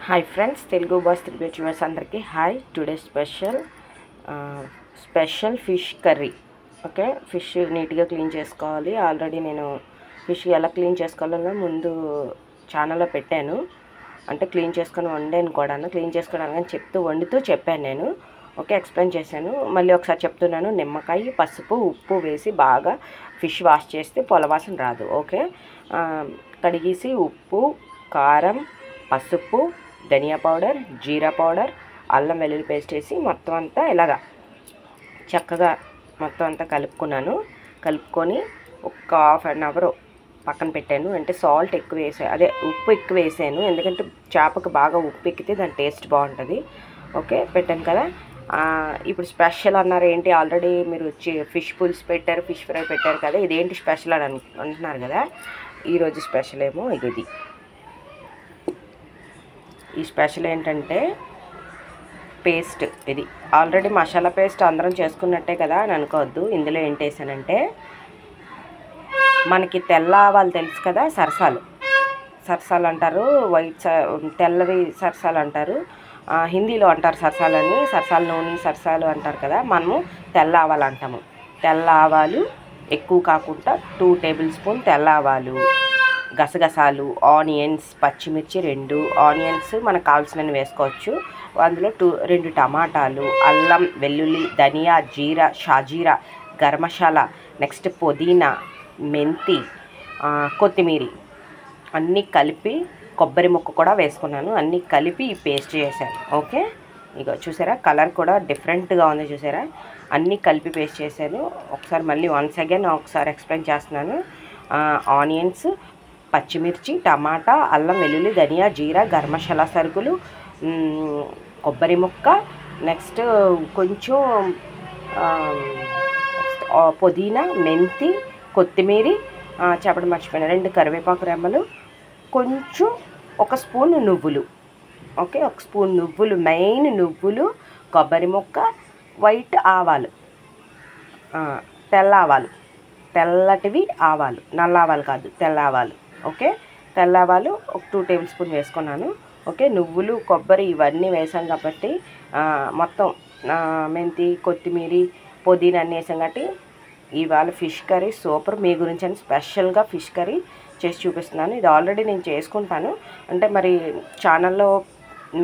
Hi friends, Telugu boss Telugu viewers అందరికీ hi. Today special fish curry. Okay, fish నీట్గా clean చేసుకోవాలి. Already నేను fish ఎలా క్లీన్ చేసుకోవాలో ముందు ఛానల్లో పెట్టాను. అంటే క్లీన్ చేసుకొని వండాను కూడా. క్లీన్ చేసుకోవడానికి వండుతూ చెప్పాను నేను. ఓకే, ఎక్స్ప్లెయిన్ చేశాను. మళ్ళీ ఒకసారి చెప్తున్నాను. నిమ్మకాయ, పసుపు, ఉప్పు వేసి బాగా ఫిష్ వాష్ చేస్తే పొలవాసన రాదు. ఓకే, కడిగేసి ఉప్పు, కారం, పసుపు, ధనియా పౌడర్, జీరా పౌడర్, అల్లం వెల్లుల్లి పేస్ట్ వేసి మొత్తం అంతా ఇలాగా చక్కగా మొత్తం అంతా కలుపుకొని ఒక హాఫ్ అన్ అవర్ పక్కన పెట్టాను. అంటే సాల్ట్ ఎక్కువ వేసాను, ఉప్పు ఎక్కువ వేసాను. ఎందుకంటే చేపకు బాగా ఉప్పు ఎక్కితే దాని టేస్ట్ బాగుంటుంది. ఓకే, పెట్టాను కదా. ఇప్పుడు స్పెషల్ అన్నారు ఏంటి, ఆల్రెడీ మీరు ఫిష్ పులుసు పెట్టారు, ఫిష్ ఫ్రై పెట్టారు కదా, ఇదేంటి స్పెషల్ అని అంటున్నారు కదా. ఈరోజు స్పెషల్ ఏమో ఇది. ఈ స్పెషల్ ఏంటంటే పేస్ట్. ఇది ఆల్రెడీ మసాలా పేస్ట్ అందరం చేసుకున్నట్టే కదా అని అనుకోవద్దు. ఇందులో ఏంటి వేసానంటే, మనకి తెల్ల ఆవాలు తెలుసు కదా, సరసాలు అంటారు, తెల్లవి సరసాలు అంటారు, హిందీలో అంటారు సరసాలని, సరసాల నూనె సరసాలు అంటారు కదా, మనము తెల్ల ఆవాలు అంటాము. తెల్ల ఆవాలు ఎక్కువ కాకుండా 2 టేబుల్ స్పూన్ తెల్ల ఆవాలు, గసగసాలు, ఆనియన్స్, పచ్చిమిర్చి 2 ఆనియన్స్ మనకు కావాల్సినవి వేసుకోవచ్చు. అందులో 2 టమాటాలు, అల్లం వెల్లుల్లి, ధనియా, జీరా, షాజీరా, గరం మసాలా, నెక్స్ట్ పుదీనా, మెంతి, కొత్తిమీర అన్నీ కలిపి, కొబ్బరి ముక్క కూడా వేసుకున్నాను. అన్నీ కలిపి పేస్ట్ చేశాను. ఓకే, ఇక చూసారా కలర్ కూడా డిఫరెంట్గా ఉంది చూసారా. అన్నీ కలిపి పేస్ట్ చేశాను. ఒకసారి మళ్ళీ వన్స్ అగైన్ ఒకసారి ఎక్స్ప్లెయిన్ చేస్తున్నాను. ఆనియన్స్, పచ్చిమిర్చి, టమాటా, అల్లం వెల్లుల్లి, ధనియా, జీరా, గరం మసాలా సరుకులు, కొబ్బరి ముక్క, నెక్స్ట్ కొంచెం పుదీనా, మెంతి, కొత్తిమీర, చెప్పడం మర్చిపోయిన 2 కరివేపాకు రెమ్మలు, కొంచెం 1 స్పూన్ నువ్వులు. ఓకే, 1 స్పూన్ నువ్వులు, మెయిన్ నువ్వులు, కొబ్బరి ముక్క, వైట్ ఆవాలు, తెల్ల ఆవాలు, తెల్లటివి ఆవాలు, నల్ల ఆవాలు కాదు, తెల్ల ఆవాలు. ఓకే, తెల్ల ఆవాలు ఒక 2 టేబుల్ స్పూన్ వేసుకున్నాను. ఓకే, నువ్వులు, కొబ్బరి ఇవన్నీ వేసాం కాబట్టి మొత్తం మెంతి, కొత్తిమీర, పుదీనా అన్నీ వేసాం కాబట్టి ఇవాళ ఫిష్ కర్రీ సూపర్. మీ గురించి అని స్పెషల్గా ఫిష్ కర్రీ చేసి చూపిస్తున్నాను. ఇది ఆల్రెడీ నేను చేసుకుంటాను, అంటే మరి ఛానల్లో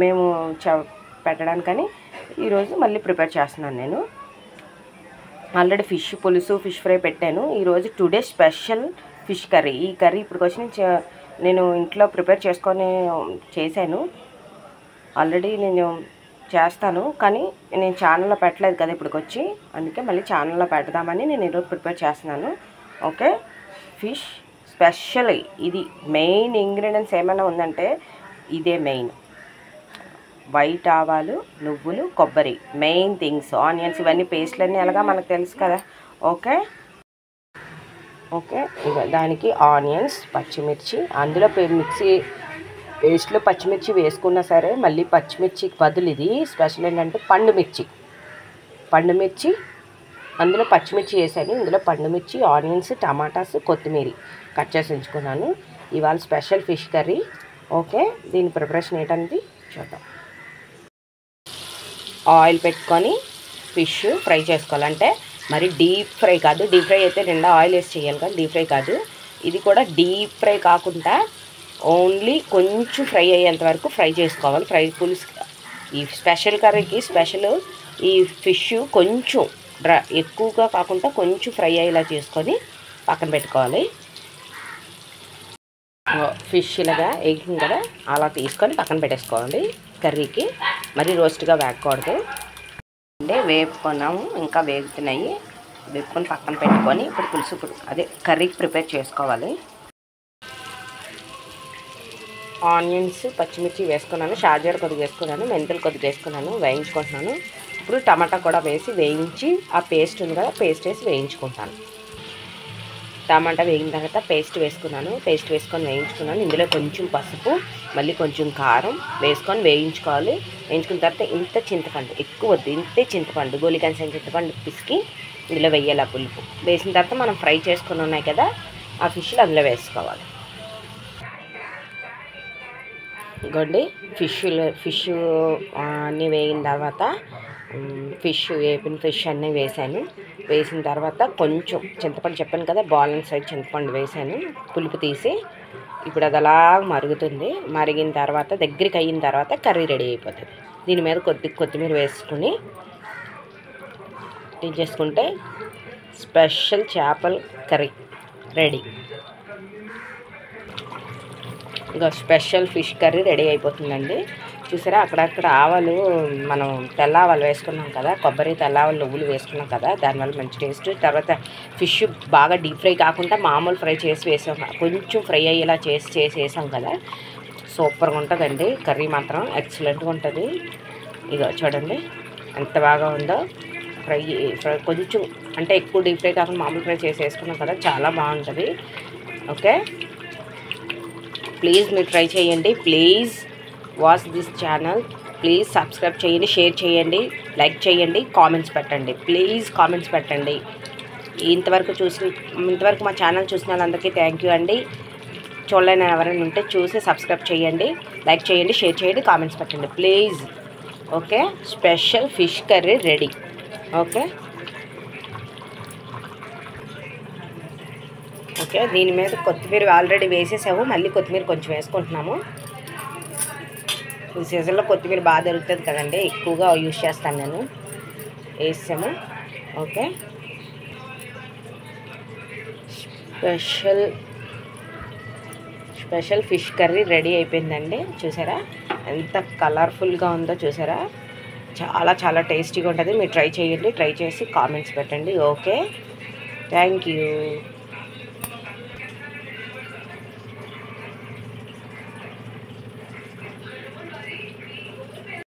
మేము పెట్టడానికని ఈరోజు మళ్ళీ ప్రిపేర్ చేస్తున్నాను. నేను ఆల్రెడీ ఫిష్ పులుసు, ఫిష్ ఫ్రై పెట్టాను. ఈరోజు టుడే స్పెషల్ ఫిష్ కర్రీ. ఈ కర్రీ ఇప్పుడు వచ్చి నేను ఇంట్లో ప్రిపేర్ చేసుకొని చేశాను. ఆల్రెడీ నేను చేస్తాను, కానీ నేను ఛానల్లో పెట్టలేదు కదా ఇప్పటికి వచ్చి, అందుకే మళ్ళీ ఛానల్లో పెడదామని నేను ఈరోజు ప్రిపేర్ చేస్తున్నాను. Okay, fish special. ఇది మెయిన్ ఇంగ్రీడియంట్స్ ఏమైనా ఉందంటే ఇదే మెయిన్. వైట్ ఆవాలు, నువ్వులు, కొబ్బరి మెయిన్ థింగ్స్. ఆనియన్స్ ఇవన్నీ పేస్ట్లన్నీ ఎలాగా మనకు తెలుసు కదా. ఓకే ఓకే ఇక దానికి ఆనియన్స్, పచ్చిమిర్చి, అందులో మిక్సీ పేస్ట్లో పచ్చిమిర్చి వేసుకున్నా సరే, మళ్ళీ పచ్చిమిర్చికి బదులు ఇది స్పెషల్ ఏంటంటే పండుమిర్చి, అందులో పచ్చిమిర్చి వేసాను. ఇందులో పండుమిర్చి, ఆనియన్స్, టమాటాస్, కొత్తిమీర కట్ చేసి ఉంచుకున్నాను. ఇవాళ స్పెషల్ ఫిష్ కర్రీ. ఓకే, దీని ప్రిపరేషన్ ఏంటనేది చూద్దాం. ఆయిల్ పెట్టుకొని ఫిష్ ఫ్రై చేసుకోవాలంటే మరి డీప్ ఫ్రై కాదు. డీప్ ఫ్రై అయితే నిండా ఆయిల్ వేసి చేయాలి, కానీ డీప్ ఫ్రై కాదు. ఇది కూడా డీప్ ఫ్రై కాకుండా ఓన్లీ కొంచెం ఫ్రై అయ్యేంత వరకు ఫ్రై చేసుకోవాలి. ఫ్రై పులుసు ఈ స్పెషల్ కర్రీకి స్పెషల్. ఈ ఫిష్ కొంచెం ఎక్కువగా కాకుండా కొంచెం ఫ్రై అయ్యేలా చేసుకొని పక్కన పెట్టుకోవాలి. ఫిష్ ఇలాగా ఎగ్గింగ్ కదా, అలా తీసుకొని పక్కన పెట్టేసుకోవాలి. కర్రీకి మరి రోస్ట్గా వేగకూడదు. అంటే వేపుకున్నాము, ఇంకా వేగుతున్నాయి. వేపుకొని పక్కన పెట్టుకొని ఇప్పుడు పులుసు కర్రీకి ప్రిపేర్ చేసుకోవాలి. ఆనియన్స్, పచ్చిమిర్చి వేసుకున్నాను, షాజీరా కొద్దిగా వేసుకున్నాను, మెంతులు కొద్దిగా వేసుకున్నాను, వేయించుకుంటున్నాను. ఇప్పుడు టమాటా కూడా వేసి వేయించి, ఆ పేస్ట్ ఉంది కదా పేస్ట్ వేసి వేయించుకుంటాను. టమాటా వేగిన తర్వాత పేస్ట్ వేసుకొని వేయించుకున్నాను. ఇందులో కొంచెం పసుపు, మళ్ళీ కొంచెం కారం వేసుకొని వేయించుకోవాలి. వేయించుకున్న తర్వాత ఇంత చింతపండు, ఎక్కువ వద్దు, ఇంతే చింతపండు, గోలికంసిన చింతపండు పిసికి ఇందులో వేయాలి. ఆ పులుపు వేసిన తర్వాత మనం ఫ్రై చేసుకుని ఉన్నాయి కదా ఆ ఫిష్లు అందులో వేసుకోవాలి. ఇగోండి ఫిష్ అన్నీ వేగిన తర్వాత వేపిన ఫిష్ అన్నీ వేసాను. వేసిన తర్వాత కొంచెం చింతపండు చెప్పాను కదా, బాలన్స్ సైజ్ చింతపండు వేసాను, పులుపు తీసి. ఇప్పుడు అది అలా మరుగుతుంది. మరిగిన తర్వాత దగ్గరికి అయిన తర్వాత కర్రీ రెడీ అయిపోతుంది. దీని మీద కొత్తిమీర వేసుకుని దించేసుకుంటే స్పెషల్ చేపల కర్రీ రెడీ. ఇంకా స్పెషల్ ఫిష్ కర్రీ రెడీ అయిపోతుందండి. చూసారా, అక్కడక్కడ ఆవాలు, మనం తెల్ల ఆవాలు వేసుకున్నాం కదా, కొబ్బరి తెల్ల ఆవాలు నువ్వులు వేసుకున్నాం కదా, దానివల్ల మంచి టేస్ట్. తర్వాత ఫిష్ బాగా డీప్ ఫ్రై కాకుండా మామూలు ఫ్రై చేసి వేసాం, కొంచెం ఫ్రై అయ్యేలా చేసి వేసాం కదా, సూపర్గా ఉంటుందండి కర్రీ మాత్రం, ఎక్సలెంట్గా ఉంటుంది. ఇక చూడండి ఎంత బాగా ఉందో. ఫ్రై కొంచెం అంటే ఎక్కువ డీప్ ఫ్రై కాకుండా మామూలు ఫ్రై చేసి వేసుకున్నాం కదా, చాలా బాగుంటుంది. ఓకే, ప్లీజ్ మీరు ట్రై చేయండి. Please watch this channel. Please subscribe చేయండి, షేర్ చేయండి, లైక్ చేయండి, కామెంట్స్ పెట్టండి. ప్లీజ్ కామెంట్స్ పెట్టండి. ఇంతవరకు మా ఛానల్ చూసిన వాళ్ళందరికీ థ్యాంక్ యూ అండి. చూడలేని ఎవరైనా ఉంటే చూసి సబ్స్క్రైబ్ చేయండి, లైక్ చేయండి, షేర్ చేయండి, కామెంట్స్ పెట్టండి please. Okay, special fish curry ready. Okay okay, దీని మీద కొత్తిమీర ఆల్రెడీ వేసేసాము, మళ్ళీ కొత్తిమీర కొంచెం వేసుకుంటున్నాము. ఈ సీజన్లో కొత్తిమీర బాగా దొరుకుతుంది కదండి, ఎక్కువగా యూజ్ చేస్తాను నేను. వేసాము. Okay, special fish curry ready అయిపోయిందండి. చూసారా ఎంత కలర్ఫుల్గా ఉందో, చూసారా, చాలా చాలా టేస్టీగా ఉంటుంది. మీరు ట్రై చేయండి, ట్రై చేసి కామెంట్స్ పెట్టండి. Okay, thank you.